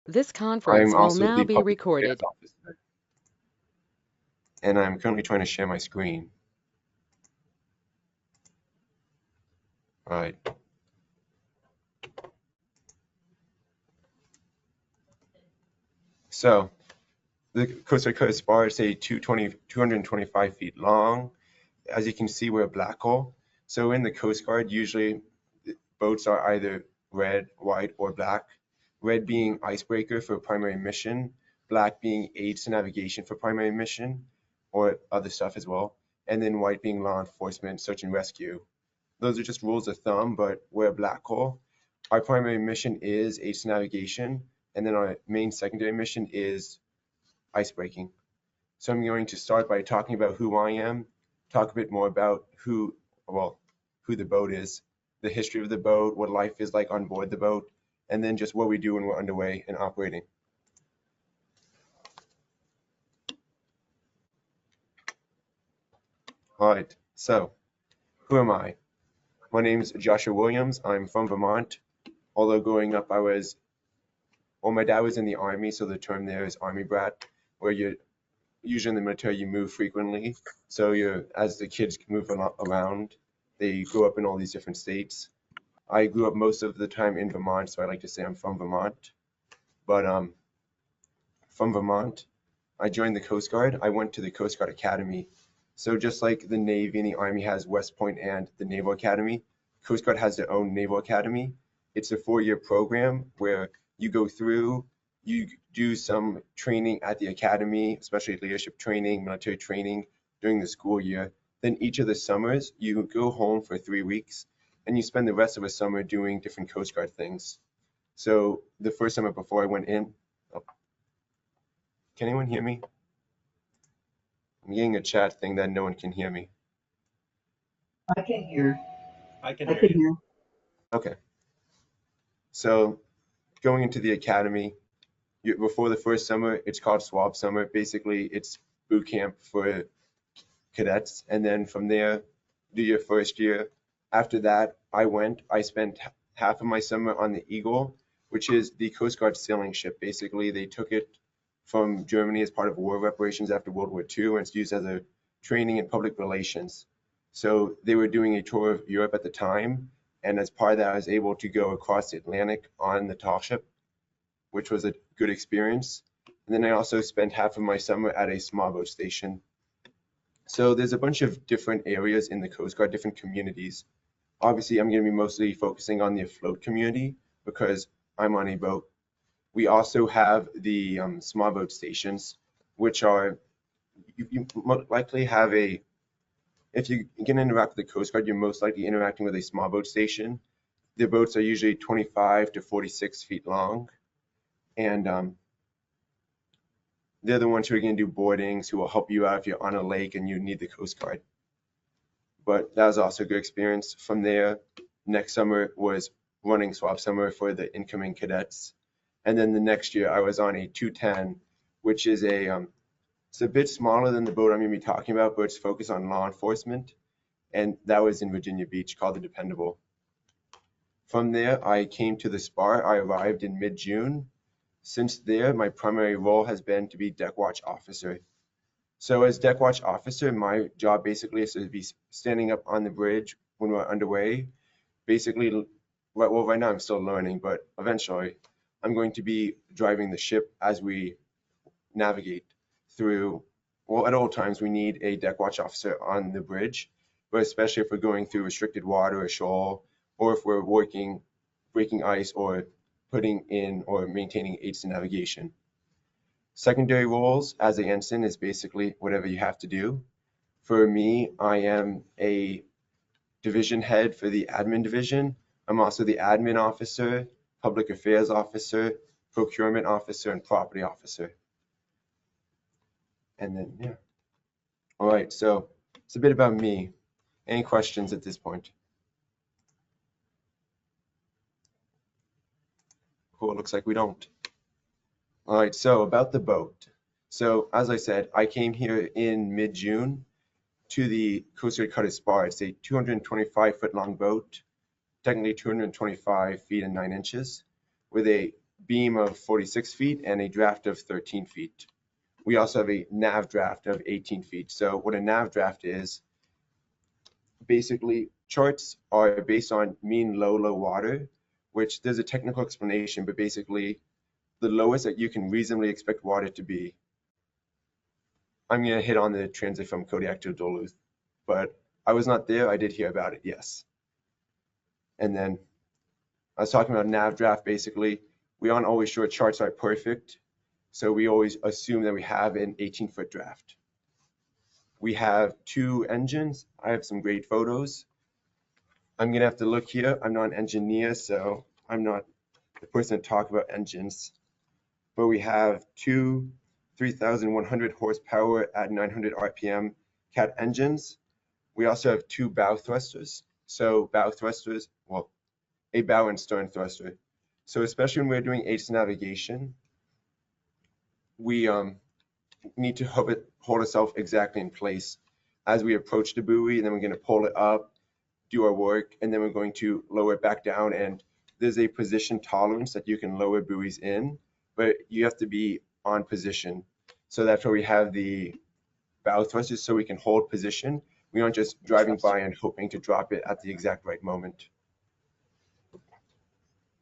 This I'm conference will also now the be public affairs recorded. officer, and I'm currently trying to share my screen. All right. So the Coast Guard Spar is a 225 feet long. As you can see, we're a black hole. So in the Coast Guard, usually boats are either red, white, or black. Red being icebreaker for primary mission, black being aids to navigation for primary mission, or other stuff as well, and then white being law enforcement, search and rescue. Those are just rules of thumb, but we're a black hole. Our primary mission is aids to navigation, and then our main secondary mission is icebreaking. So I'm going to start by talking about who I am, talk a bit more about who the boat is, the history of the boat, what life is like on board the boat, and then just what we do when we're underway and operating. All right, so who am I? My name is Joshua Williams. I'm from Vermont. Although growing up, my dad was in the Army, so the term there is Army brat, where you're usually in the military, you move frequently. So as the kids move around, they grow up in all these different states. I grew up most of the time in Vermont, so I like to say I'm from Vermont. But from Vermont, I joined the Coast Guard. I went to the Coast Guard Academy. So just like the Navy and the Army has West Point and the Naval Academy, Coast Guard has their own Naval Academy. It's a 4-year program where you go through, you do some training at the academy, especially leadership training, military training during the school year. Then each of the summers, you go home for 3 weeks and you spend the rest of the summer doing different Coast Guard things. So the first summer before I went in, oh, can anyone hear me? I'm getting a chat thing that no one can hear me. I can hear. I can I hear can you. hear. Okay. So going into the academy, before the first summer, it's called swab summer. Basically, it's boot camp for cadets. And then from there, do your first year. After that, I spent half of my summer on the Eagle, which is the Coast Guard sailing ship. Basically, they took it from Germany as part of war reparations after World War II, and it's used as a training in public relations. So they were doing a tour of Europe at the time, and as part of that, I was able to go across the Atlantic on the tall ship, which was a good experience. And then I also spent half of my summer at a small boat station. So there's a bunch of different areas in the Coast Guard, different communities. Obviously, I'm going to be mostly focusing on the afloat community because I'm on a boat. We also have the small boat stations, which are, you most likely have if you can interact with the Coast Guard, you're most likely interacting with a small boat station. The boats are usually 25 to 46 feet long, and they're the ones who are going to do boardings, who will help you out if you're on a lake and you need the Coast Guard. But that was also a good experience. From there, next summer was running swap summer for the incoming cadets. And then the next year I was on a 210, which is it's a bit smaller than the boat I'm going to be talking about, but it's focused on law enforcement. And that was in Virginia Beach, called the Dependable. From there, I came to the Spar. I arrived in mid-June. Since there, my primary role has been to be deck watch officer. So as deck watch officer, my job basically is to be standing up on the bridge when we're underway. Basically, well, right now I'm still learning, but eventually I'm going to be driving the ship as we navigate through. Well, at all times we need a deck watch officer on the bridge, but especially if we're going through restricted water or shoal, or if we're breaking ice or putting in or maintaining aids to navigation. Secondary roles as an ensign is basically whatever you have to do. For me, I am a division head for the admin division. I'm also the admin officer, public affairs officer, procurement officer, and property officer. And then, yeah. All right, so it's a bit about me. Any questions at this point? Cool, looks like we don't. All right, so about the boat. So as I said, I came here in mid-June to the Coast Guard Cutter Spar. It's a 225-foot long boat, technically 225 feet and 9 inches, with a beam of 46 feet and a draft of 13 feet. We also have a nav draft of 18 feet. So what a nav draft is, basically charts are based on mean low water, which there's a technical explanation, but basically the lowest that you can reasonably expect water to be. I'm going to hit on the transit from Kodiak to Duluth, but I was not there. I did hear about it, yes. And then I was talking about nav draft. Basically, we aren't always sure charts are perfect, so we always assume that we have an 18-foot draft. We have 2 engines. I have some great photos. I'm going to have to look here. I'm not an engineer, so I'm not the person to talk about engines. But we have 2 3,100 horsepower at 900 RPM Cat engines. We also have 2 bow thrusters. So bow thrusters, well, a bow and stern thruster. So especially when we're doing H navigation, we need to hold ourselves exactly in place as we approach the buoy, and then we're going to pull it up, do our work, and then we're going to lower it back down. And there's a position tolerance that you can lower buoys in, but you have to be on position. So that's where we have the bow thrusters, so we can hold position. We aren't just driving by and hoping to drop it at the exact right moment.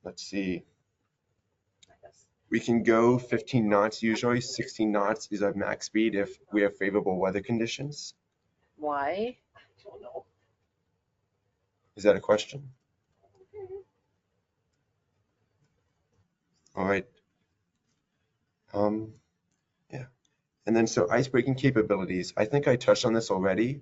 Let's see. We can go 15 knots usually. 16 knots is our max speed if we have favorable weather conditions. Why? I don't know. Is that a question? All right. Yeah. And then so icebreaking capabilities. I think I touched on this already.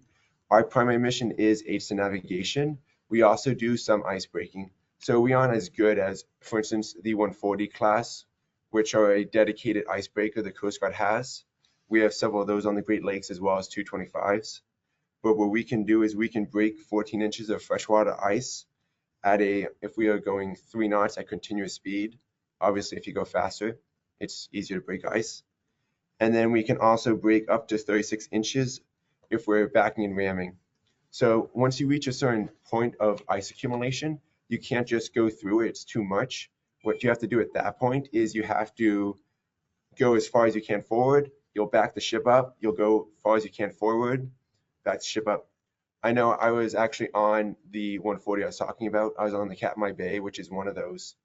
Our primary mission is aids to navigation. We also do some icebreaking. So we aren't as good as, for instance, the 140 class, which are a dedicated icebreaker the Coast Guard has. We have several of those on the Great Lakes as well as 225s. But what we can do is we can break 14 inches of freshwater ice at if we are going 3 knots at continuous speed. Obviously, if you go faster, it's easier to break ice. And then we can also break up to 36 inches if we're backing and ramming. So once you reach a certain point of ice accumulation, you can't just go through it. It's too much. What you have to do at that point is you have to go as far as you can forward. You'll back the ship up. You'll go as far as you can forward, back the ship up. I know I was actually on the 140 I was talking about. I was on the Katmai Bay, which is one of those.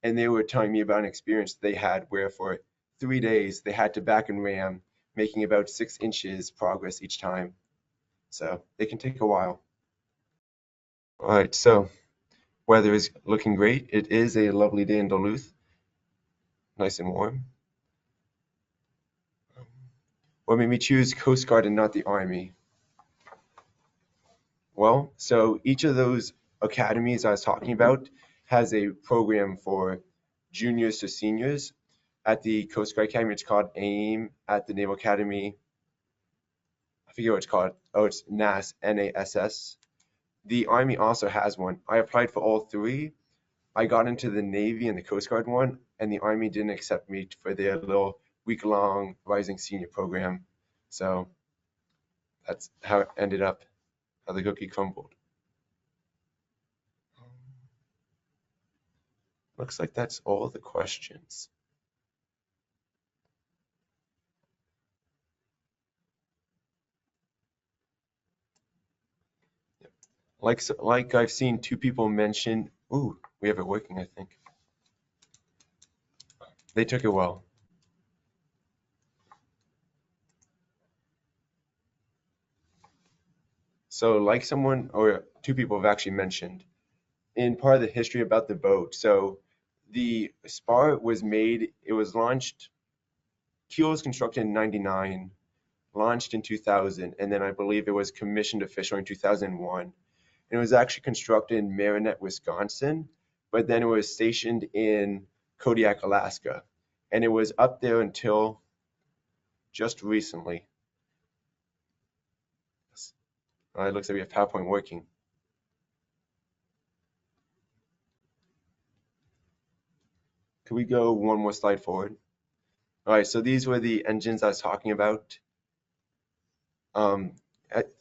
And they were telling me about an experience they had where for 3 days they had to back and ram, making about 6 inches progress each time. So it can take a while. All right, so weather is looking great. It is a lovely day in Duluth, nice and warm. What made me choose Coast Guard and not the Army? Well, so each of those academies I was talking about has a program for juniors to seniors. At the Coast Guard Academy, it's called AIM. At the Naval Academy, I forget what it's called. Oh, it's NASS, N-A-S-S. The Army also has one. I applied for all 3. I got into the Navy and the Coast Guard one, and the Army didn't accept me for their little week-long Rising Senior program. So that's how it ended up, how the cookie crumbled. Looks like that's all the questions. Like I've seen 2 people mention, ooh, we have it working, I think. They took it well. So like someone or 2 people have actually mentioned in part of the history about the boat. So the Spar was made, it was launched, keel was constructed in 99, launched in 2000, and then I believe it was commissioned officially in 2001. And it was actually constructed in Marinette, Wisconsin, but then it was stationed in Kodiak, Alaska. And it was up there until just recently. It looks like we have PowerPoint working. Could we go one more slide forward? All right, so these were the engines I was talking about.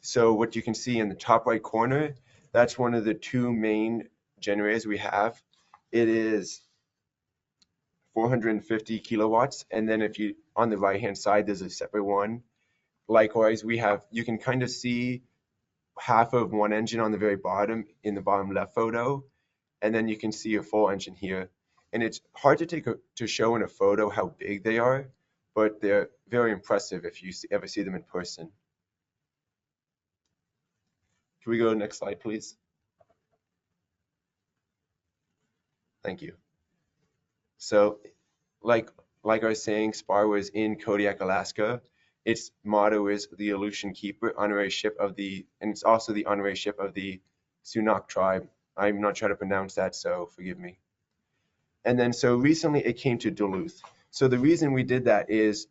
So what you can see in the top right corner, that's one of the 2 main generators we have. It is 450 kilowatts. And then if you, on the right-hand side, there's a separate one. Likewise, you can kind of see half of one engine on the very bottom in the bottom left photo. And then you can see a full engine here. And it's hard to show in a photo how big they are, but they're very impressive if you ever see them in person. Can we go to the next slide, please? Thank you. So like I was saying, Spar was in Kodiak, Alaska. Its motto is the Aleutian Keeper, honorary ship of the, and it's also the honorary ship of the Sunak tribe. I'm not trying to pronounce that, so forgive me. And then so recently it came to Duluth. So the reason we did that is,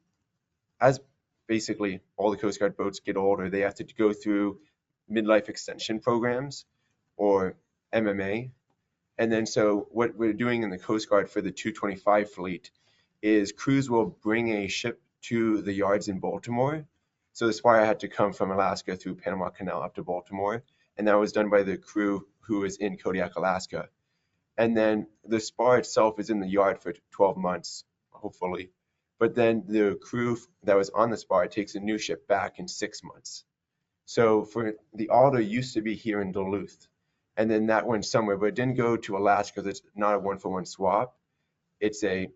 as basically all the Coast Guard boats get older, they have to go through midlife extension programs, or MMA. And then so what we're doing in the Coast Guard for the 225 fleet is crews will bring a ship to the yards in Baltimore. So the Spar had to come from Alaska through Panama Canal up to Baltimore, and that was done by the crew who was in Kodiak, Alaska. And then the Spar itself is in the yard for 12 months, hopefully. But then the crew that was on the Spar takes a new ship back in 6 months. So for the Alder used to be here in Duluth, and then that went somewhere, but it didn't go to Alaska because it's not a one-for-one swap. It's a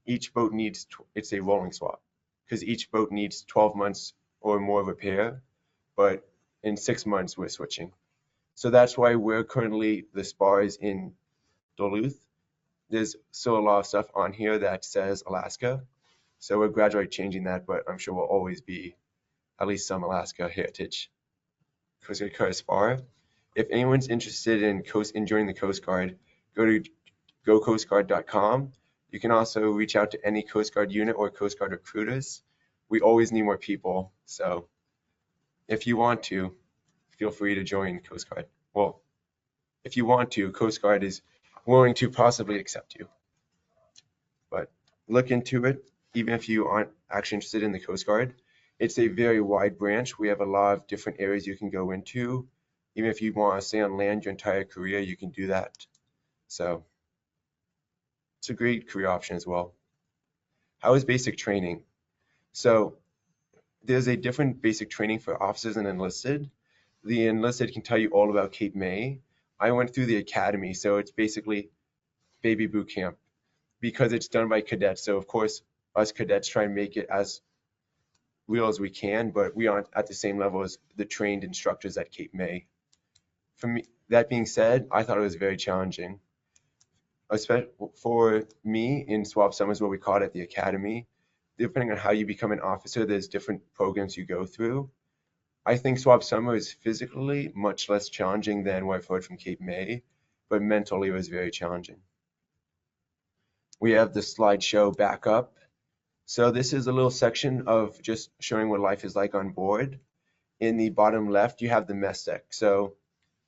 rolling swap, because each boat needs 12 months or more repair, but in 6 months we're switching. So that's why we're currently, the Spar is in Duluth. There's still a lot of stuff on here that says Alaska, so we're gradually changing that, but I'm sure we'll always be at least some Alaska heritage. Coast Guard Spar. If anyone's interested in joining the Coast Guard, go to gocoastguard.com. You can also reach out to any Coast Guard unit or Coast Guard recruiters. We always need more people, so if you want to, feel free to join Coast Guard. Well, if you want to, Coast Guard is willing to possibly accept you. But look into it, even if you aren't actually interested in the Coast Guard. It's a very wide branch. We have a lot of different areas you can go into. Even if you want to stay on land your entire career, you can do that. So it's a great career option as well. How is basic training? So there's a different basic training for officers and enlisted. The enlisted can tell you all about Cape May. I went through the academy, so it's basically baby boot camp because it's done by cadets. So of course, us cadets try and make it as real as we can, but we aren't at the same level as the trained instructors at Cape May. For me, that being said, I thought it was very challenging. Especially for me in swap summers, what we call it at the academy, depending on how you become an officer, there's different programs you go through. I think swap summer is physically much less challenging than what I've heard from Cape May, but mentally it was very challenging. We have the slideshow back up. So this is a little section of just showing what life is like on board. In the bottom left, you have the mess deck. So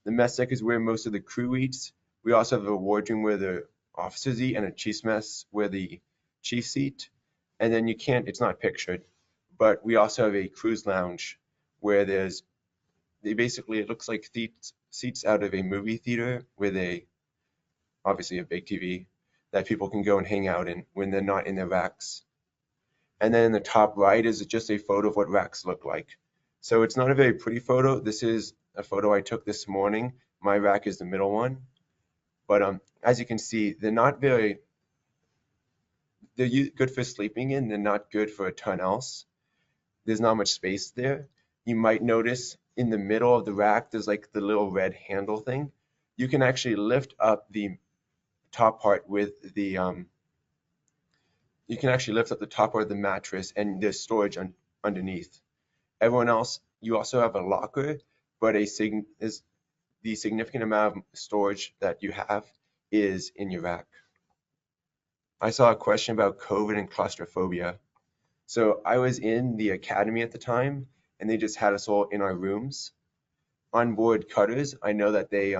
the mess deck is where most of the crew eats. We also have a wardroom where the officers eat and a chief's mess where the chiefs eat. And then it's not pictured, but we also have a cruise lounge where it looks like seats out of a movie theater with obviously a big TV that people can go and hang out in when they're not in their racks. And then in the top right is just a photo of what racks look like. So it's not a very pretty photo. This is a photo I took this morning. My rack is the middle one. But as you can see, they're good for sleeping in. They're not good for a ton else. There's not much space there. You might notice in the middle of the rack, there's like the little red handle thing. You can actually lift up the top part with the, you can actually lift up the top part of the mattress and there's storage underneath. Everyone else, you also have a locker, but the significant amount of storage that you have is in your rack. I saw a question about COVID and claustrophobia. So I was in the academy at the time, and they just had us all in our rooms. On board cutters, I know that they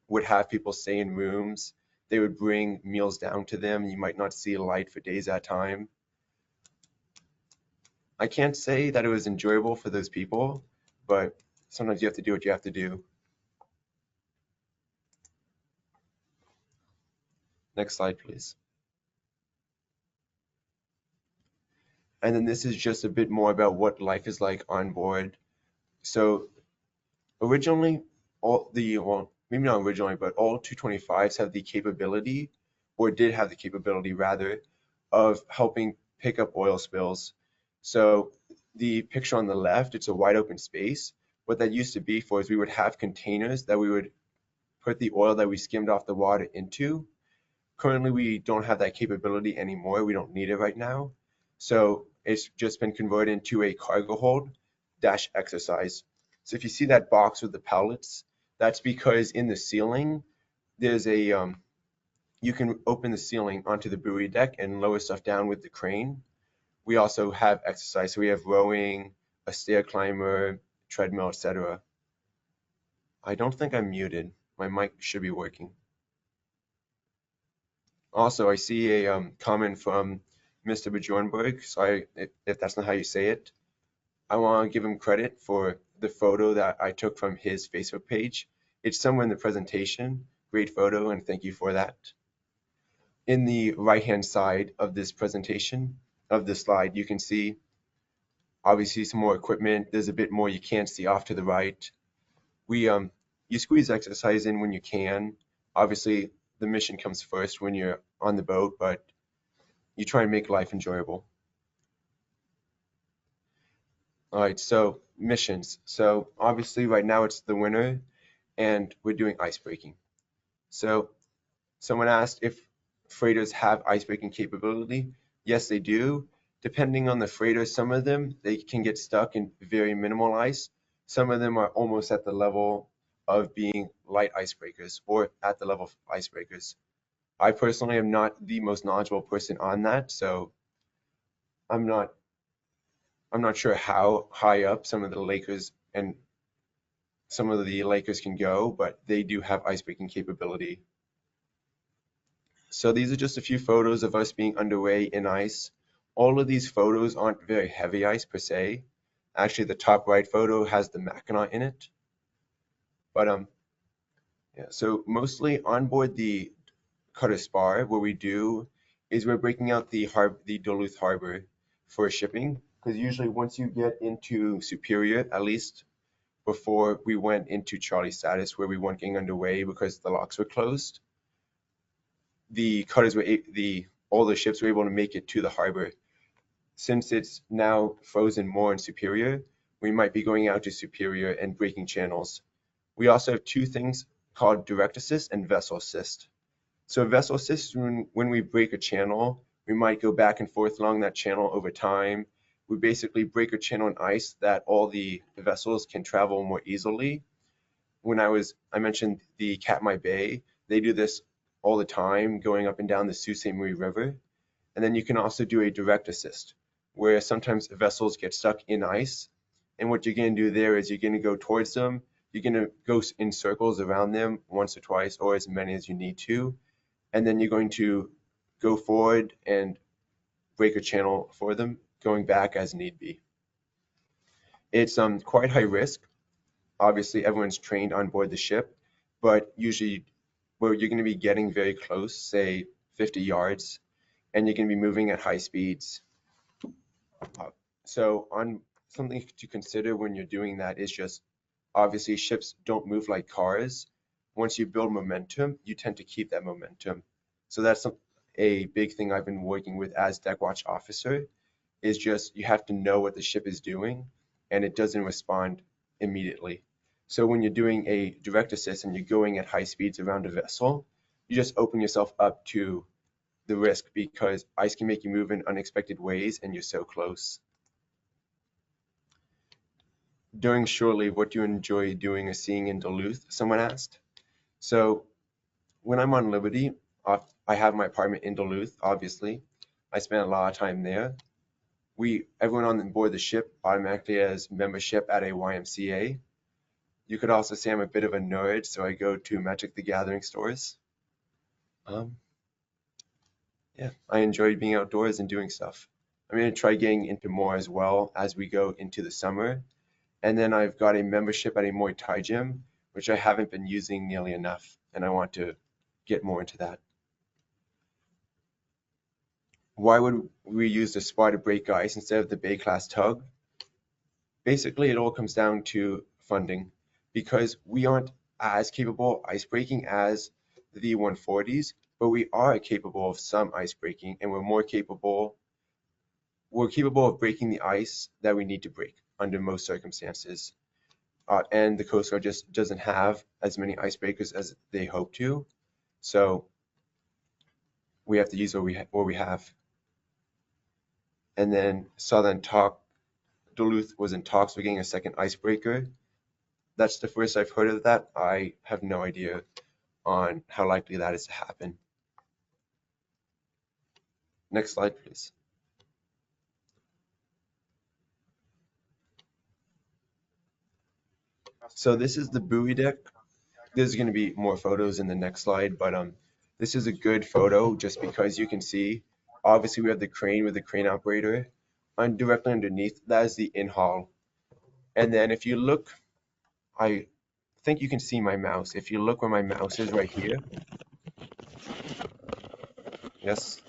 would have people stay in rooms. They would bring meals down to them. You might not see light for days at a time. I can't say that it was enjoyable for those people, but sometimes you have to do what you have to do. Next slide, please. And then this is just a bit more about what life is like on board. So originally, well, maybe not originally, but all 225s have the capability, or did have the capability rather, of helping pick up oil spills. So the picture on the left, it's a wide open space. What that used to be for is we would have containers that we would put the oil that we skimmed off the water into. Currently, we don't have that capability anymore. We don't need it right now. So it's just been converted into a cargo hold dash exercise. So if you see that box with the pallets, that's because in the ceiling, there's a, you can open the ceiling onto the buoy deck and lower stuff down with the crane. We also have exercise. So we have rowing, a stair climber, treadmill, etc. I don't think I'm muted. My mic should be working. Also, I see a comment from Mr. Bjornberg. Sorry if that's not how you say it. I want to give him credit for the photo that I took from his Facebook page. It's somewhere in the presentation. Great photo, and thank you for that. In the right-hand side of this presentation, of this slide, you can see obviously some more equipment. There's a bit more you can't see off to the right. You squeeze exercise in when you can. Obviously, the mission comes first when you're on the boat, but you try and make life enjoyable. All right, so missions. So obviously right now it's the winter and we're doing ice breaking. So someone asked if freighters have ice breaking capability. Yes, they do. Depending on the freighter, some of them, they can get stuck in very minimal ice. Some of them are almost at the level of being light icebreakers or at the level of icebreakers. I personally am not the most knowledgeable person on that, so I'm not sure how high up some of the Lakers can go, but they do have ice breaking capability. So these are just a few photos of us being underway in ice. All of these photos aren't very heavy ice per se. Actually, the top right photo has the Mackinac in it. But yeah, so mostly on board the cutter Spar, what we do is we're breaking out the Duluth Harbor for shipping, because usually once you get into Superior, at least before we went into Charlie status where we weren't getting underway because the locks were closed, the cutters were all the ships were able to make it to the harbor. Since it's now frozen more in Superior, we might be going out to Superior and breaking channels. We also have two things called direct assist and vessel assist. So vessel assist, when we break a channel, we might go back and forth along that channel over time. We basically break a channel in ice that all the vessels can travel more easily. When I mentioned the Katmai Bay, they do this all the time, going up and down the Sault Ste. Marie River. And then you can also do a direct assist, where sometimes vessels get stuck in ice. And what you're going to do there is you're going to go towards them. You're going to go in circles around them once or twice, or as many as you need to. And then you're going to go forward and break a channel for them, going back as need be. It's quite high risk. Obviously, everyone's trained on board the ship, but usually where you're going to be getting very close, say 50 yards, and you're going to be moving at high speeds. So on something to consider when you're doing that is just, obviously ships don't move like cars. Once you build momentum, you tend to keep that momentum. So that's a big thing I've been working with as deck watch officer, is just you have to know what the ship is doing and it doesn't respond immediately. So when you're doing a direct assist and you're going at high speeds around a vessel, you just open yourself up to the risk because ice can make you move in unexpected ways and you're so close. During shore leave, what do you enjoy doing or seeing in Duluth? Someone asked. So when I'm on Liberty, I have my apartment in Duluth, obviously. I spend a lot of time there. Everyone on board the ship automatically has membership at a YMCA. You could also say I'm a bit of a nerd, so I go to Magic the Gathering stores. Yeah, I enjoy being outdoors and doing stuff. I'm going to try getting into more as well as we go into the summer. And then I've got a membership at a Muay Thai gym, which I haven't been using nearly enough, and I want to get more into that. why would we use the Spar to break ice instead of the Bay class tug? Basically, it all comes down to funding, because we aren't as capable ice breaking as the 140s, but we are capable of some ice breaking, and we're capable of breaking the ice that we need to break under most circumstances. And the Coast Guard just doesn't have as many icebreakers as they hope to, so we have to use what we have. And then Duluth was in talks for getting a second icebreaker. That's the first I've heard of that. I have no idea on how likely that is to happen. Next slide, please. So this is the buoy deck. There's going to be more photos in the next slide, but this is a good photo just because you can see, obviously we have the crane with the crane operator, and directly underneath that is the in-haul. And then if you look, I think you can see my mouse. If you look where my mouse is right here, yes,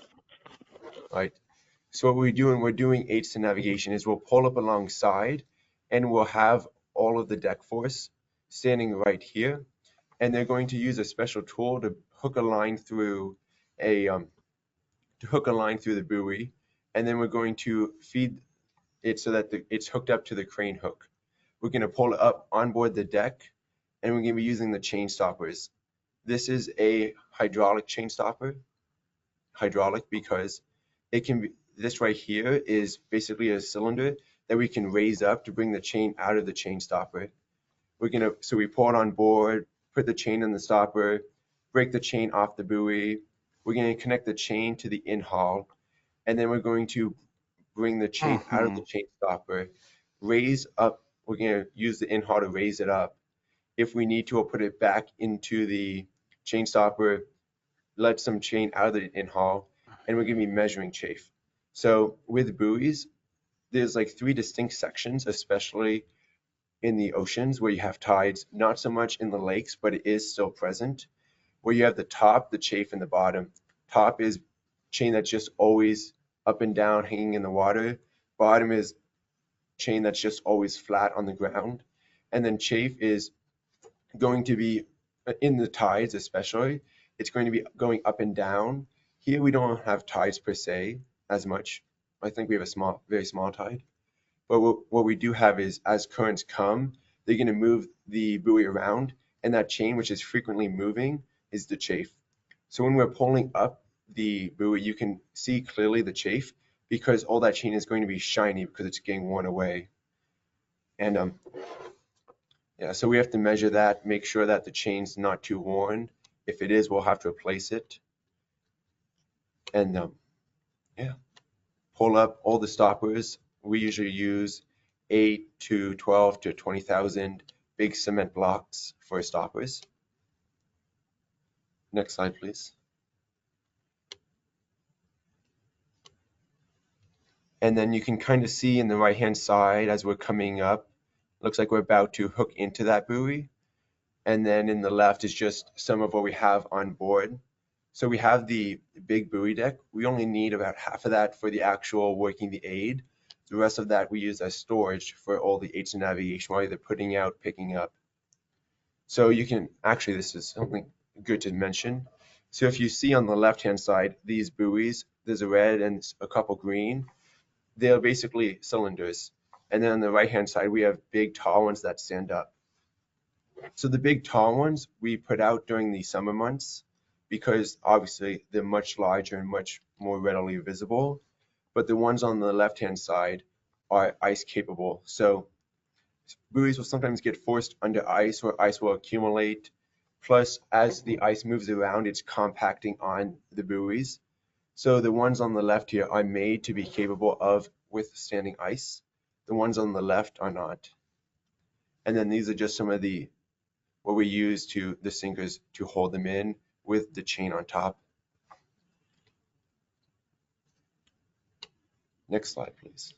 right. So what we're doing aids to navigation is we'll pull up alongside and we'll have all of the deck force standing right here, and they're going to use a special tool to hook a line through the buoy, and then we're going to feed it so that it's hooked up to the crane hook. We're going to pull it up on board the deck, and we're going to be using the chain stoppers. This is a hydraulic chain stopper, because it can be, this right here is basically a cylinder that we can raise up to bring the chain out of the chain stopper. So we pull it on board, put the chain in the stopper, break the chain off the buoy. We're going to connect the chain to the in-haul, and then we're going to bring the chain out of the chain stopper, raise up. We're going to use the in-haul to raise it up. If we need to, we'll put it back into the chain stopper, let some chain out of the in-haul, and we're going to be measuring chafe. So with buoys, there's like 3 distinct sections, especially in the oceans where you have tides, not so much in the lakes, but it is still present, where you have the top, the chafe, and the bottom. Top is chain that's just always up and down, hanging in the water. Bottom is chain that's just always flat on the ground. And then chafe is going to be, in the tides especially, it's going to be going up and down. Here we don't have tides per se as much. I think we have a very small tide. But what we do have is, as currents come, they're going to move the buoy around, and that chain, which is frequently moving, is the chafe. So when we're pulling up the buoy, you can see clearly the chafe, because all that chain is going to be shiny because it's getting worn away. And yeah, so we have to measure that, make sure that the chain's not too worn. If it is, we'll have to replace it. And yeah, pull up all the stoppers. We usually use 8 to 12 to 20,000 big cement blocks for stoppers. Next slide, please. And then you can kind of see in the right-hand side as we're coming up, looks like we're about to hook into that buoy. And then in the left is just some of what we have on board. So we have the big buoy deck. We only need about half of that for the actual working the aid. The rest of that we use as storage for all the aids to navigation while they're putting out, picking up. So you can, actually this is something good to mention. So if you see on the left-hand side, these buoys, there's a red and a couple green. They're basically cylinders. And then on the right-hand side, we have big tall ones that stand up. So the big tall ones we put out during the summer months, because obviously they're much larger and much more readily visible. But the ones on the left-hand side are ice capable. So buoys will sometimes get forced under ice, or ice will accumulate. Plus, as the ice moves around, it's compacting on the buoys. So the ones on the left here are made to be capable of withstanding ice. The ones on the left are not. And then these are just some of what we use the sinkers to hold them in with the chain on top. Next slide, please.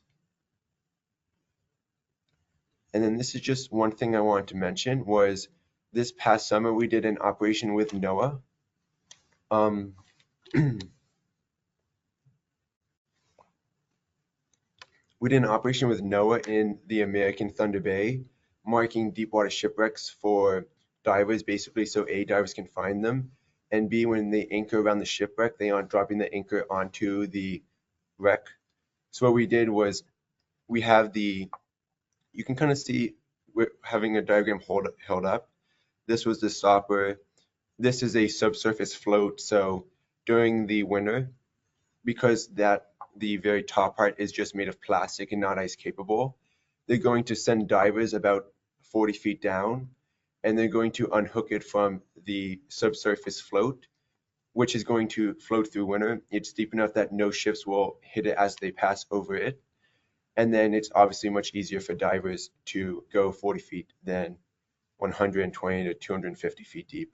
And then this is just one thing I wanted to mention was this past summer we did an operation with NOAA. We did an operation with NOAA in the American Thunder Bay, marking deep water shipwrecks for divers, basically, so A, divers can find them, and B, when they anchor around the shipwreck, they aren't dropping the anchor onto the wreck. So what we did was we have the, you can kind of see we're having a diagram held up. This was the stopper. This is a subsurface float. So during the winter, because the very top part is just made of plastic and not ice capable, they're going to send divers about 40 feet down, and they're going to unhook it from the subsurface float, which is going to float through winter. It's deep enough that no ships will hit it as they pass over it. And then it's obviously much easier for divers to go 40 feet than 120 to 250 feet deep.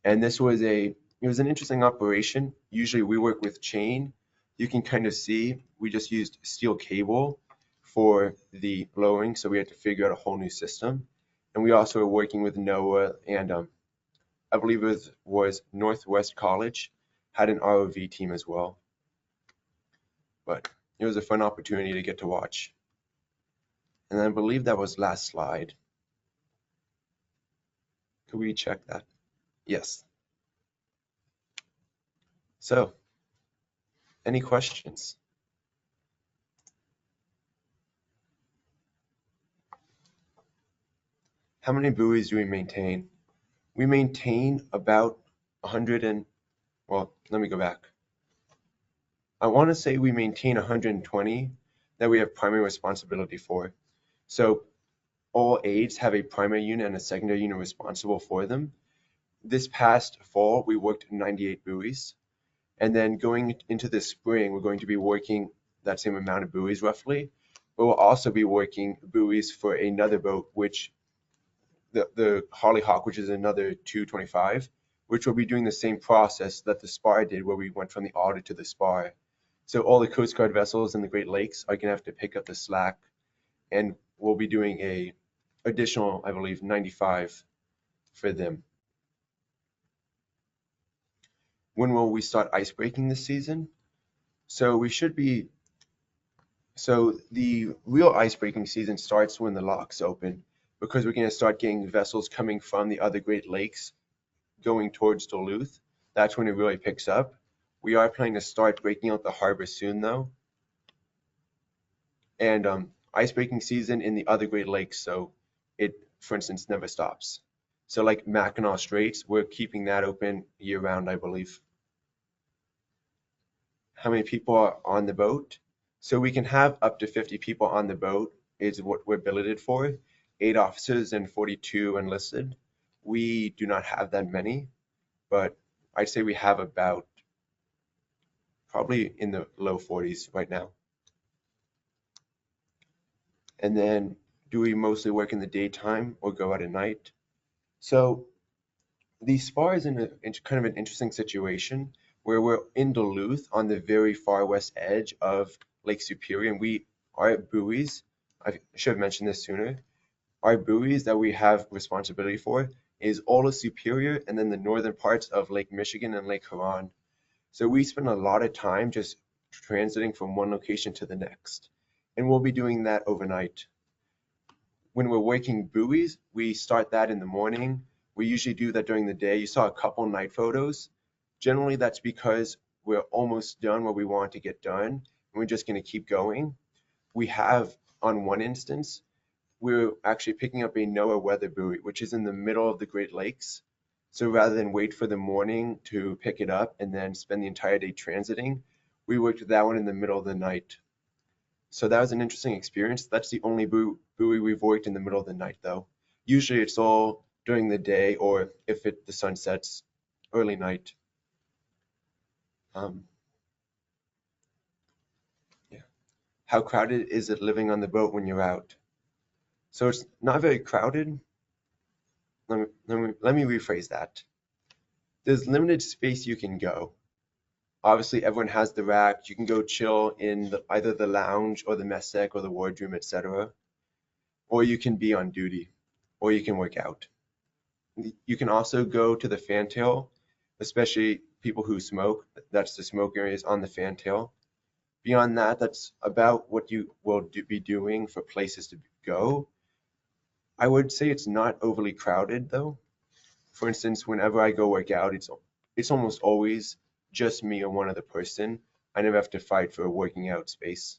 And this was it was an interesting operation. Usually we work with chain. You can kind of see we just used steel cable for the lowering, so we had to figure out a whole new system. And we also were working with NOAA, and I believe it was Northwest College had an ROV team as well. But it was a fun opportunity to get to watch. And I believe that was last slide. Could we check that? Yes. So, any questions? How many buoys do we maintain? We maintain about 100 and, well, let me go back. I want to say we maintain 120 that we have primary responsibility for. So all aides have a primary unit and a secondary unit responsible for them. This past fall, we worked 98 buoys. And then going into the spring, we're going to be working that same amount of buoys roughly, but we'll also be working buoys for another boat, which the Hollyhock, which is another 225, which will be doing the same process that the Spar did, where we went from the Otter to the Spar. So all the Coast Guard vessels in the Great Lakes are going to have to pick up the slack, and we'll be doing a additional, I believe, 95 for them. When will we start ice breaking this season? So the real ice breaking season starts when the locks open, because we're going to start getting vessels coming from the other Great Lakes going towards Duluth. That's when it really picks up. We are planning to start breaking out the harbor soon though. And ice breaking season in the other Great Lakes, so it, for instance, never stops. So like Mackinac Straits, we're keeping that open year round, I believe. How many people are on the boat? So we can have up to 50 people on the boat is what we're billeted for. 8 officers and 42 enlisted. We do not have that many, but I'd say we have about probably in the low 40s right now. And then do we mostly work in the daytime or go out at night? So the Spar is in kind of an interesting situation where we're in Duluth on the very far west edge of Lake Superior, and our buoys, I should have mentioned this sooner, our buoys that we have responsibility for is all of Superior and then the northern parts of Lake Michigan and Lake Huron. So we spend a lot of time just transiting from one location to the next, and we'll be doing that overnight. When we're working buoys, we start that in the morning. We usually do that during the day. You saw a couple night photos. Generally, that's because we're almost done what we want to get done, and we're just going to keep going. We have, on one instance, we're actually picking up a NOAA weather buoy, which is in the middle of the Great Lakes. So rather than wait for the morning to pick it up and then spend the entire day transiting, we worked that one in the middle of the night. So that was an interesting experience. That's the only buoy we've worked in the middle of the night, though. Usually it's all during the day, or if the sun sets, early night. Yeah. How crowded is it living on the boat when you're out? So it's not very crowded. Let me rephrase that. There's limited space you can go. Obviously, everyone has the rack. You can go chill in either the lounge or the mess deck or the wardroom, etc. Or you can be on duty, or you can work out. You can also go to the fantail, especially people who smoke. That's the smoke areas on the fantail. Beyond that, that's about what you will be doing for places to go. I would say it's not overly crowded though. For instance, whenever I go work out, it's almost always just me or one other person. I never have to fight for a working out space.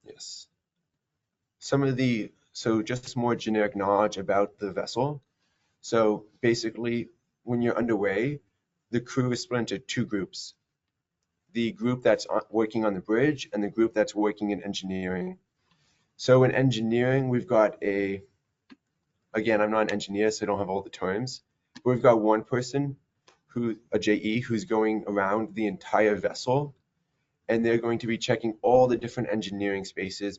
Yes. So just more generic knowledge about the vessel. So basically, when you're underway, the crew is split into two groups. The group that's working on the bridge and the group that's working in engineering. So in engineering, we've got again, I'm not an engineer, so I don't have all the terms, but we've got one person, a JE, who's going around the entire vessel, and they're going to be checking all the different engineering spaces,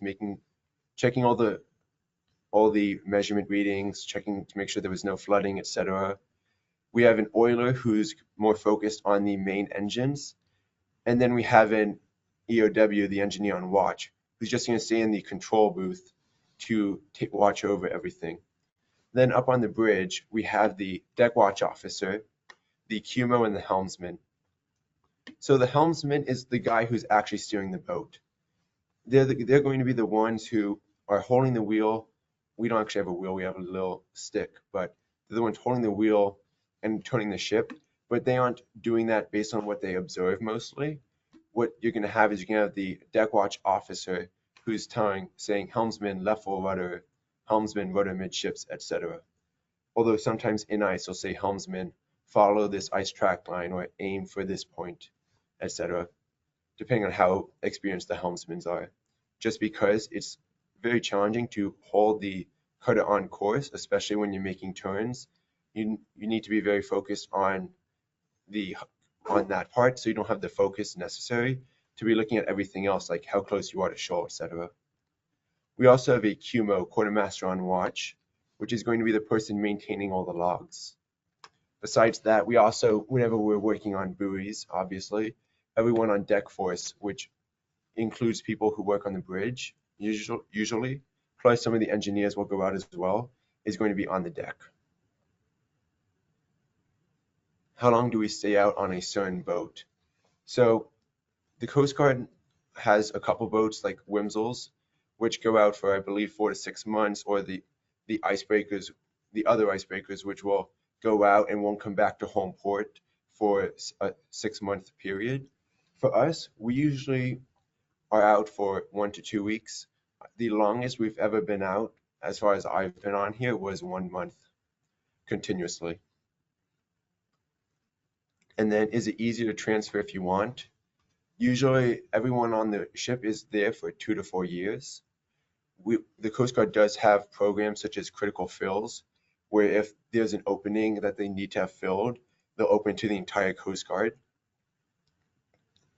checking all the measurement readings, checking to make sure there was no flooding, etc. We have an oiler who's more focused on the main engines, and then we have an EOW, the engineer on watch, who's just going to stay in the control booth to watch over everything. Then up on the bridge, we have the deck watch officer, the QMO, and the helmsman. So the helmsman is the guy who's actually steering the boat. They're going to be the ones who are holding the wheel. We don't actually have a wheel, we have a little stick, but they're the ones holding the wheel and turning the ship, but they aren't doing that based on what they observe mostly. What you're going to have is you're going to have the deck watch officer who's saying helmsman left full rudder, helmsman rudder midships, etc. Although sometimes in ice will say helmsman follow this ice track line or aim for this point, etc. Depending on how experienced the helmsmen are. Just because it's very challenging to hold the cutter on course, especially when you're making turns. You need to be very focused on that part, so you don't have the focus necessary to be looking at everything else, like how close you are to shoal, etc. We also have a QMO, quartermaster on watch, which is going to be the person maintaining all the logs. Besides that, we also, whenever we're working on buoys, obviously, everyone on deck force, which includes people who work on the bridge, usually, plus some of the engineers will go out as well, is going to be on the deck. How long do we stay out on a certain boat? So the Coast Guard has a couple boats like Wimsels, which go out for, I believe, 4 to 6 months, or the icebreakers, the other icebreakers, which will go out and won't come back to home port for a 6-month period. For us, we usually are out for 1 to 2 weeks. The longest we've ever been out, as far as I've been on here, was 1 month continuously. And then, is it easier to transfer if you want? Usually, everyone on the ship is there for 2 to 4 years. The Coast Guard does have programs such as critical fills, where if there's an opening that they need to have filled, they'll open to the entire Coast Guard.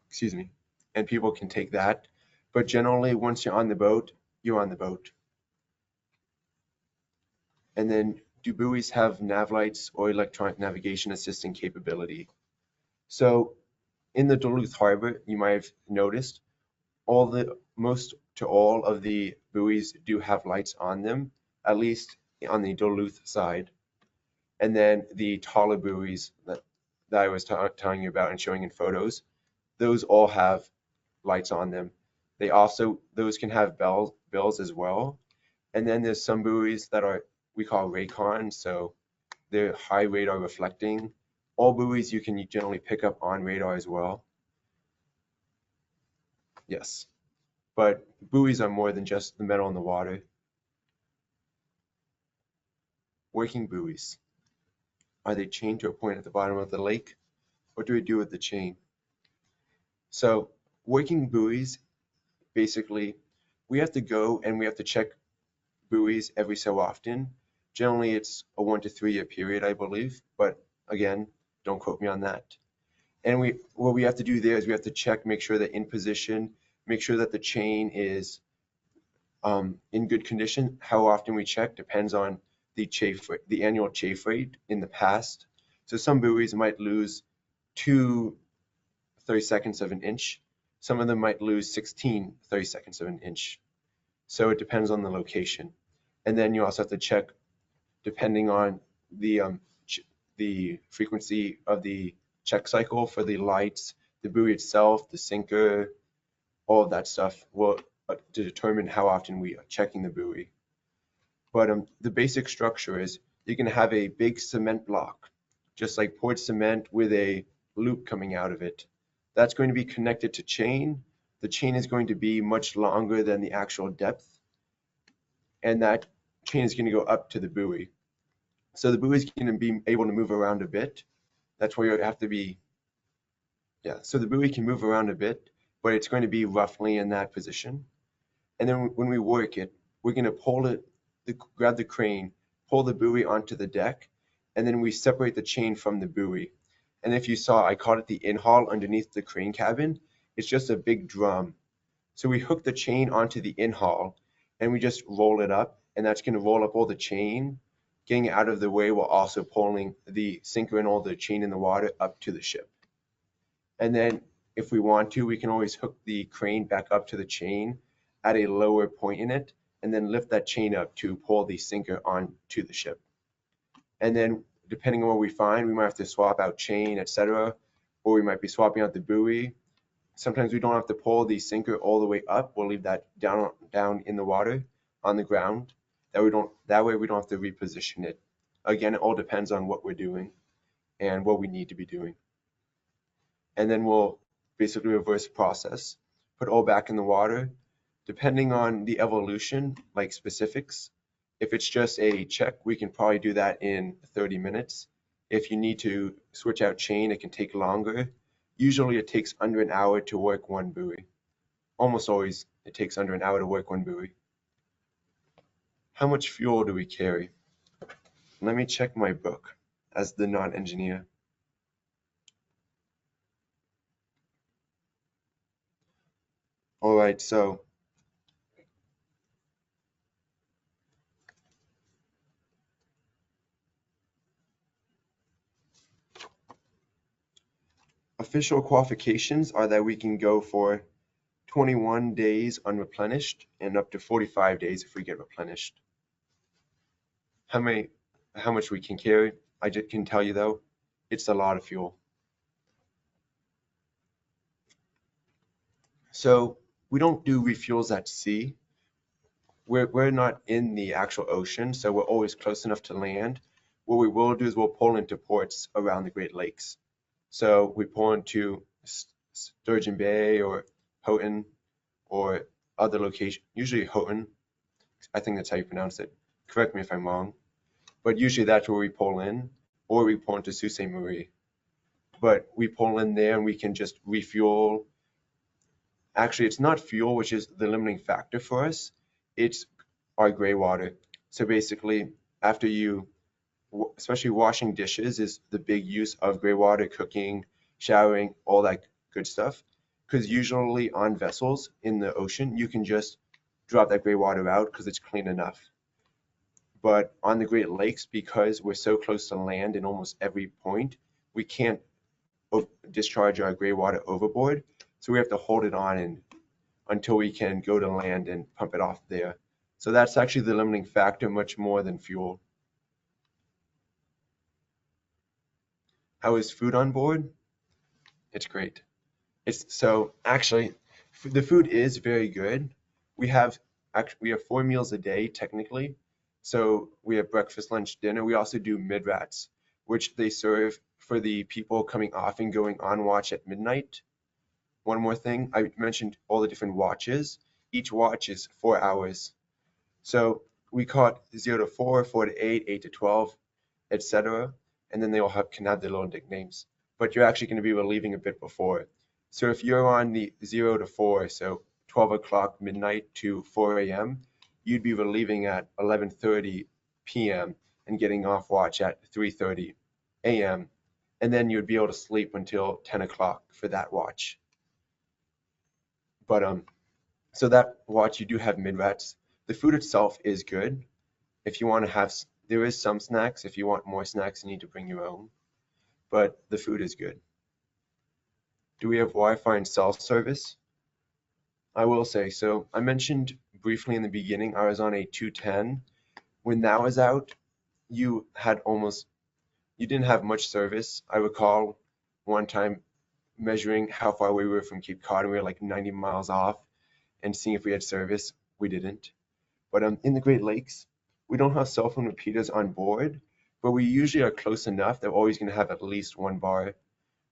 Excuse me. And people can take that. But generally, once you're on the boat, you're on the boat. And then, do buoys have nav lights or electronic navigation assisting capability? So in the Duluth Harbor, you might have noticed most to all of the buoys do have lights on them, at least on the Duluth side. And then the taller buoys that I was telling you about and showing in photos, those all have lights on them. Those can have bells as well. And then there's some buoys that we call Raycon, so they're high radar reflecting. All buoys you can generally pick up on radar as well. Yes, but buoys are more than just the metal in the water. Working buoys. Are they chained to a point at the bottom of the lake? What do we do with the chain? So working buoys, basically, we have to go and we have to check buoys every so often. Generally, it's a 1 to 3 year period, I believe, but again, don't quote me on that. And what we have to do there is we have to check, make sure that in position, make sure that the chain is in good condition. How often we check depends on the annual chafe rate in the past. So some buoys might lose 2 32nds of an inch. Some of them might lose 16 32nds of an inch. So it depends on the location. And then you also have to check, depending on the frequency of the check cycle for the lights, the buoy itself, the sinker, all of that stuff will determine how often we are checking the buoy. But the basic structure is you're going to have a big cement block, just like poured cement with a loop coming out of it. That's going to be connected to chain. The chain is going to be much longer than the actual depth, and that chain is going to go up to the buoy. So the buoy is going to be able to move around a bit. That's where you have to be, yeah. So the buoy can move around a bit, but it's going to be roughly in that position. And then when we work it, we're going to pull it, grab the crane, pull the buoy onto the deck, and then we separate the chain from the buoy. And if you saw, I called it the in-haul underneath the crane cabin. It's just a big drum. So we hook the chain onto the in-haul and we just roll it up, and that's going to roll up all the chain, getting it out of the way while also pulling the sinker and all the chain in the water up to the ship. And then if we want to, we can always hook the crane back up to the chain at a lower point in it, and then lift that chain up to pull the sinker onto the ship. And then depending on what we find, we might have to swap out chain, etc., or we might be swapping out the buoy. Sometimes we don't have to pull the sinker all the way up. We'll leave that down in the water on the ground. That way we don't have to reposition it. Again, it all depends on what we're doing and what we need to be doing. And then we'll basically reverse process, put all back in the water. Depending on the evolution, like specifics, if it's just a check, we can probably do that in 30 minutes. If you need to switch out chain, it can take longer. Usually it takes under an hour to work one buoy. Almost always it takes under an hour to work one buoy. How much fuel do we carry? Let me check my book as the non-engineer. All right, so official qualifications are that we can go for 21 days unreplenished and up to 45 days if we get replenished. How much we can carry, I just can tell you though, it's a lot of fuel. So we don't do refuels at sea. We're not in the actual ocean, so we're always close enough to land. What we will do is we'll pull into ports around the Great Lakes. So we pull into Sturgeon Bay or Houghton or other location, usually Houghton. I think that's how you pronounce it. Correct me if I'm wrong. But usually that's where we pull in, or we pull into Sault Ste. Marie. But we pull in there and we can just refuel. Actually, it's not fuel, which is the limiting factor for us. It's our gray water. So basically, after you, especially washing dishes is the big use of gray water, cooking, showering, all that good stuff. Because usually on vessels in the ocean, you can just drop that gray water out because it's clean enough. But on the Great Lakes, because we're so close to land in almost every point, we can't discharge our gray water overboard. So we have to hold it on until we can go to land and pump it off there. So that's actually the limiting factor, much more than fuel. How is food on board? It's great. So actually, the food is very good. We have 4 meals a day technically. So we have breakfast, lunch, dinner. We also do mid-rats, which they serve for the people coming off and going on watch at midnight. One more thing, I mentioned all the different watches. Each watch is 4 hours. So we call it 0 to 4, 4 to 8, 8 to 12, etc. And then they all can have their little nicknames. But you're actually going to be relieving a bit before. So if you're on the 0 to 4, so 12 o'clock midnight to 4 a.m., you'd be relieving at 11:30 p.m. and getting off watch at 3:30 a.m. And then you'd be able to sleep until 10 o'clock for that watch. But so that watch you do have mid-rats. The food itself is good. If you want to have, there is some snacks. If you want more snacks, you need to bring your own. But the food is good. Do we have Wi-Fi and cell service? I will say, so I mentioned briefly in the beginning, I was on a 210. When that was out, you didn't have much service. I recall one time measuring how far we were from Cape Cod, and we were like 90 miles off, and seeing if we had service. We didn't. But in the Great Lakes, we don't have cell phone repeaters on board, but we usually are close enough that we're always going to have at least one bar.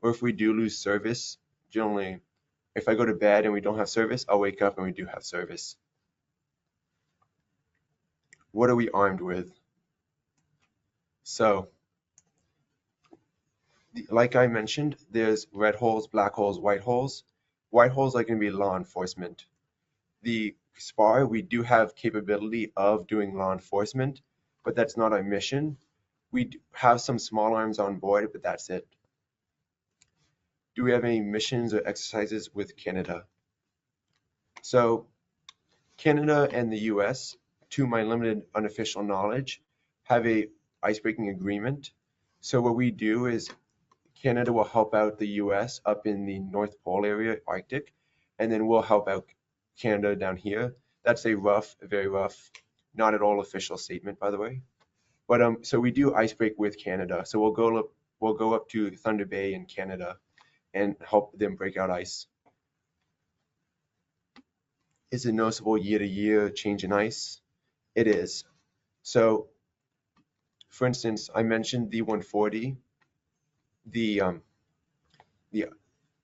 Or if we do lose service, generally, if I go to bed and we don't have service, I'll wake up and we do have service. What are we armed with? So, like I mentioned, there's red holes, black holes, white holes. White holes are going to be law enforcement. The Spar, we do have capability of doing law enforcement, but that's not our mission. We have some small arms on board, but that's it. Do we have any missions or exercises with Canada? So Canada and the US, to my limited unofficial knowledge, have a icebreaking agreement. So what we do is Canada will help out the US up in the North Pole area, Arctic, and then we'll help out Canada down here. That's a rough, very rough, not at all official statement, by the way. But so we do icebreak with Canada. So we'll go up to Thunder Bay in Canada and help them break out ice. Is it noticeable year-to-year change in ice? It is. So, for instance, I mentioned the 140. The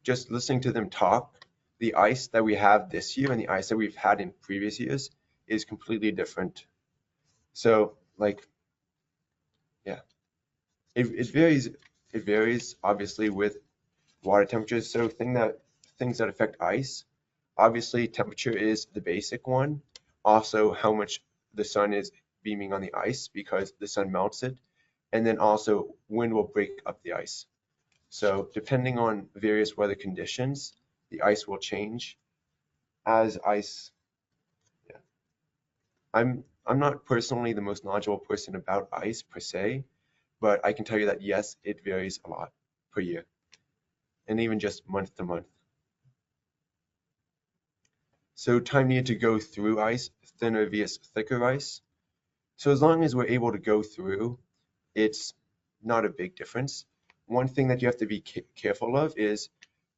just listening to them talk, the ice that we have this year and the ice that we've had in previous years is completely different. So, like, yeah, it varies. It varies obviously with water temperatures. So, things that affect ice. Obviously, temperature is the basic one. Also, how much the sun is beaming on the ice because the sun melts it. And then also, wind will break up the ice. So depending on various weather conditions, the ice will change. As ice, yeah. I'm not personally the most knowledgeable person about ice per se, but I can tell you that yes, it varies a lot per year. And even just month to month. So time needed to go through ice, thinner vs thicker ice. So as long as we're able to go through, it's not a big difference. One thing that you have to be careful of is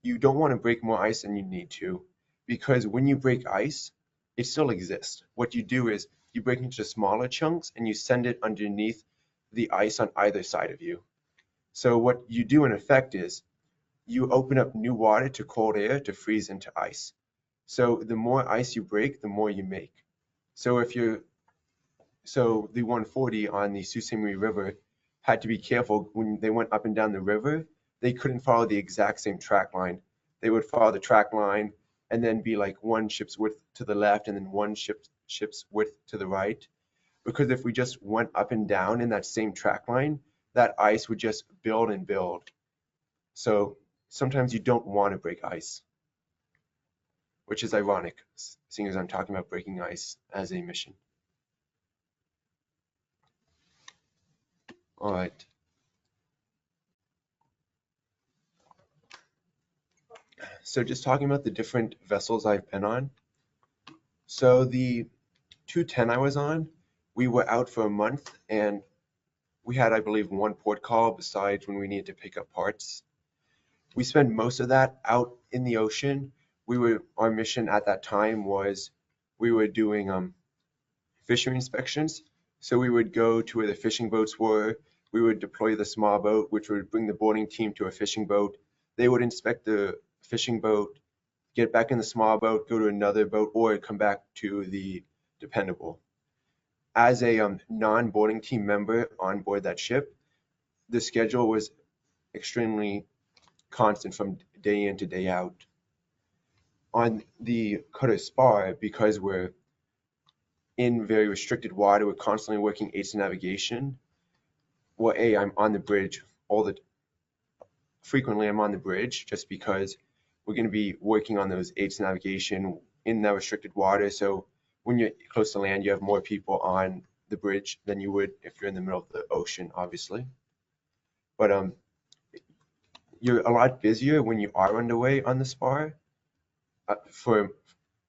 you don't want to break more ice than you need to, because when you break ice, it still exists. What you do is you break it into smaller chunks and you send it underneath the ice on either side of you. So what you do in effect is you open up new water to cold air to freeze into ice. So the more ice you break, the more you make. So the 140 on the Sault Ste. Marie River had to be careful when they went up and down the river. They couldn't follow the exact same track line. They would follow the track line and then be like one ship's width to the left and then one ship's width to the right. Because if we just went up and down in that same track line, that ice would just build and build. So sometimes you don't want to break ice, which is ironic, seeing as I'm talking about breaking ice as a mission. All right. So just talking about the different vessels I've been on. So the 210 I was on, we were out for a month and we had, I believe, one port call besides when we needed to pick up parts. We spent most of that out in the ocean. Our mission at that time was we were doing fishery inspections. So we would go to where the fishing boats were. We would deploy the small boat, which would bring the boarding team to a fishing boat. They would inspect the fishing boat, get back in the small boat, go to another boat, or come back to the dependable. As a non-boarding team member on board that ship, the schedule was extremely constant from day in to day out. On the cutter Spar, because we're in very restricted water, we're constantly working aids to navigation. Well, I'm on the bridge frequently I'm on the bridge just because we're going to be working on those aids to navigation in that restricted water. So when you're close to land, you have more people on the bridge than you would if you're in the middle of the ocean, obviously. But you're a lot busier when you are underway on the Spar. For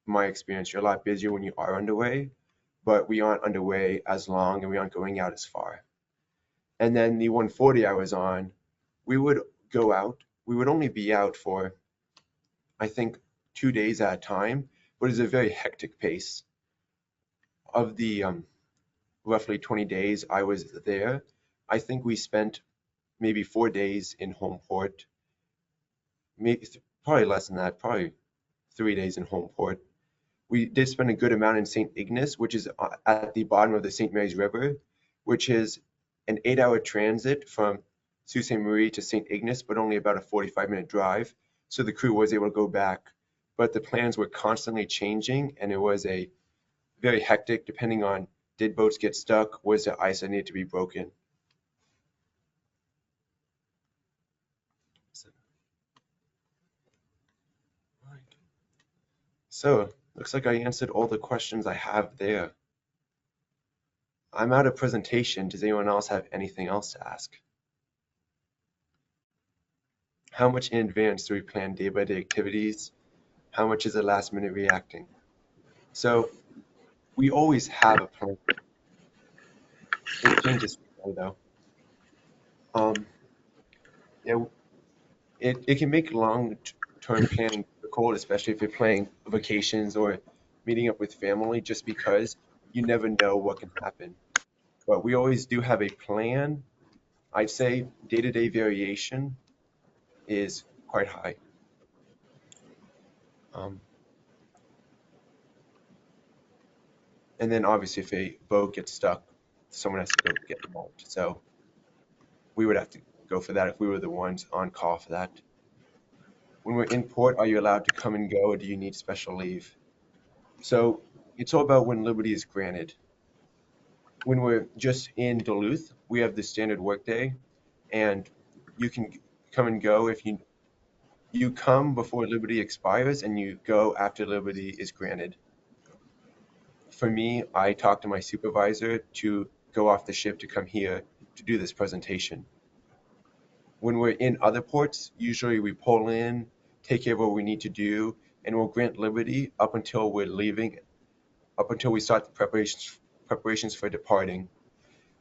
my experience, you're a lot busier when you are underway, but we aren't underway as long and we aren't going out as far. And then the 140 I was on, we would go out we would only be out for, I think, 2 days at a time, but it's a very hectic pace. Of the roughly 20 days I was there, I think we spent maybe 4 days in home port, maybe probably less than that, probably 3 days in home port. We did spend a good amount in St. Ignace, which is at the bottom of the St. Mary's River, which is an 8-hour transit from Sault Ste. Marie to St. Ignace, but only about a 45-minute drive. So the crew was able to go back, but the plans were constantly changing, and it was a very hectic, depending on did boats get stuck, was there ice that needed to be broken. So, looks like I answered all the questions I have there. I'm out of presentation. Does anyone else have anything else to ask? How much in advance do we plan day-by-day activities? How much is it last minute reacting? So we always have a plan. It changes though. Yeah, it can make long-term planning difficult, especially if you're planning vacations or meeting up with family, just because you never know what can happen. But we always do have a plan. I'd say day-to-day variation is quite high. And then obviously if a boat gets stuck, someone has to go get involved. So we would have to go for that if we were the ones on call for that. When we're in port, are you allowed to come and go, or do you need special leave? So it's all about when liberty is granted. When we're just in Duluth, we have the standard workday, and you can come and go if you come before liberty expires and you go after liberty is granted. For me, I talked to my supervisor to go off the ship to come here to do this presentation. When we're in other ports, usually we pull in, take care of what we need to do, and we'll grant liberty up until we're leaving, up until we start the preparations for departing.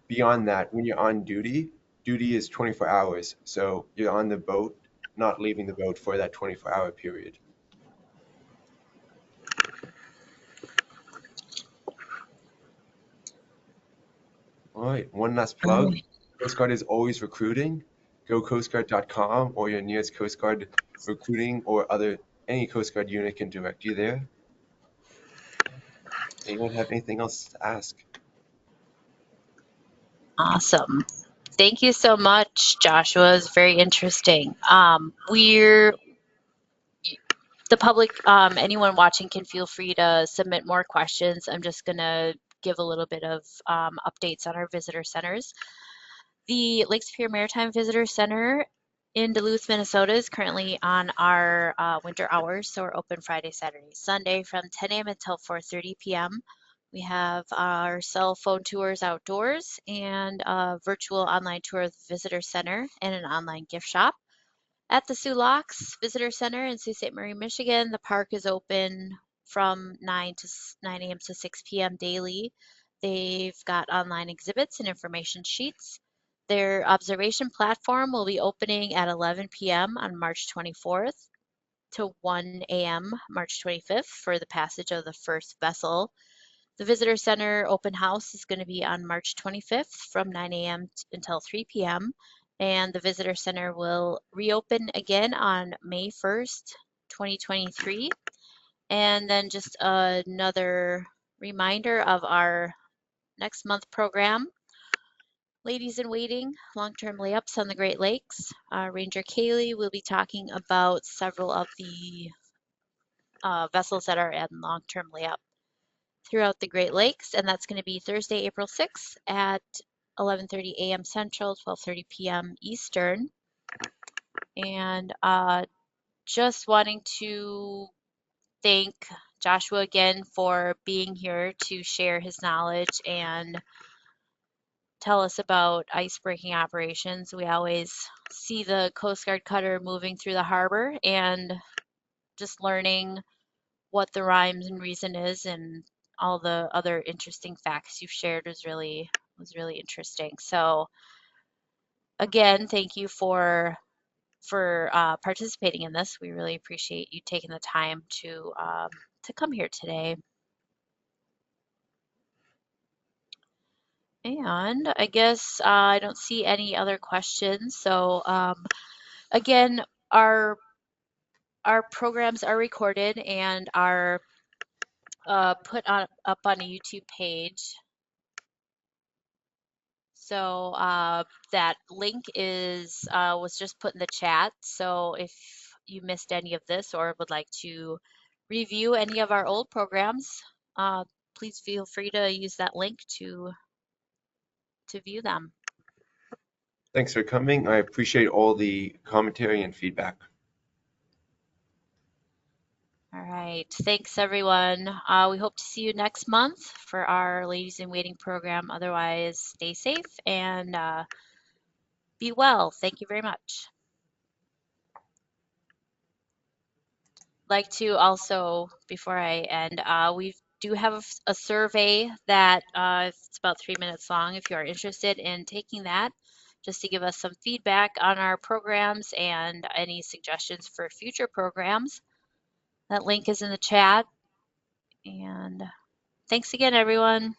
Beyond that, when you're on duty, duty is 24 hours. So you're on the boat, not leaving the boat for that 24-hour period. All right, one last plug. Coast Guard is always recruiting. Go coastguard.com or your nearest Coast Guard recruiting or any Coast Guard unit can direct you there. Anyone have anything else to ask? Awesome. Thank you so much, Joshua. It's very interesting. The public, anyone watching can feel free to submit more questions. I'm just going to give a little bit of updates on our visitor centers. The Lake Superior Maritime Visitor Center in Duluth, Minnesota is currently on our winter hours, so we're open Friday, Saturday, Sunday from 10 a.m. until 4:30 p.m. We have our cell phone tours outdoors and a virtual online tour of the visitor center and an online gift shop. At the Sioux Locks Visitor Center in Sault Ste. Marie, Michigan, the park is open from 9 a.m. to 6 p.m. daily. They've got online exhibits and information sheets. Their observation platform will be opening at 11 p.m. on March 24th to 1 a.m. March 25th for the passage of the first vessel. The Visitor Center open house is going to be on March 25th from 9 a.m. until 3 p.m. And the Visitor Center will reopen again on May 1st, 2023. And then just another reminder of our next month program. Ladies in Waiting, long-term layups on the Great Lakes. Ranger Kaylee will be talking about several of the vessels that are in long-term layup throughout the Great Lakes, and that's going to be Thursday, April 6th at 11:30 a.m. Central, 12:30 p.m. Eastern. And just wanting to thank Joshua again for being here to share his knowledge and tell us about ice-breaking operations. We always see the Coast Guard cutter moving through the harbor, and just learning what the rhyme and reason is and all the other interesting facts you've shared was really interesting. So again, thank you for for participating in this. We really appreciate you taking the time to come here today. And I guess I don't see any other questions. So again, our programs are recorded and are put up on a YouTube page. So that link is was just put in the chat. So if you missed any of this or would like to review any of our old programs, please feel free to use that link to view them. Thanks for coming. I appreciate all the commentary and feedback. All right, thanks everyone. We hope to see you next month for our Ladies in Waiting program. Otherwise, stay safe and be well. Thank you very much. Like to also, before I end, we do have a survey that it's about 3 minutes long if you are interested in taking that, just to give us some feedback on our programs and any suggestions for future programs. That link is in the chat. And thanks again, everyone.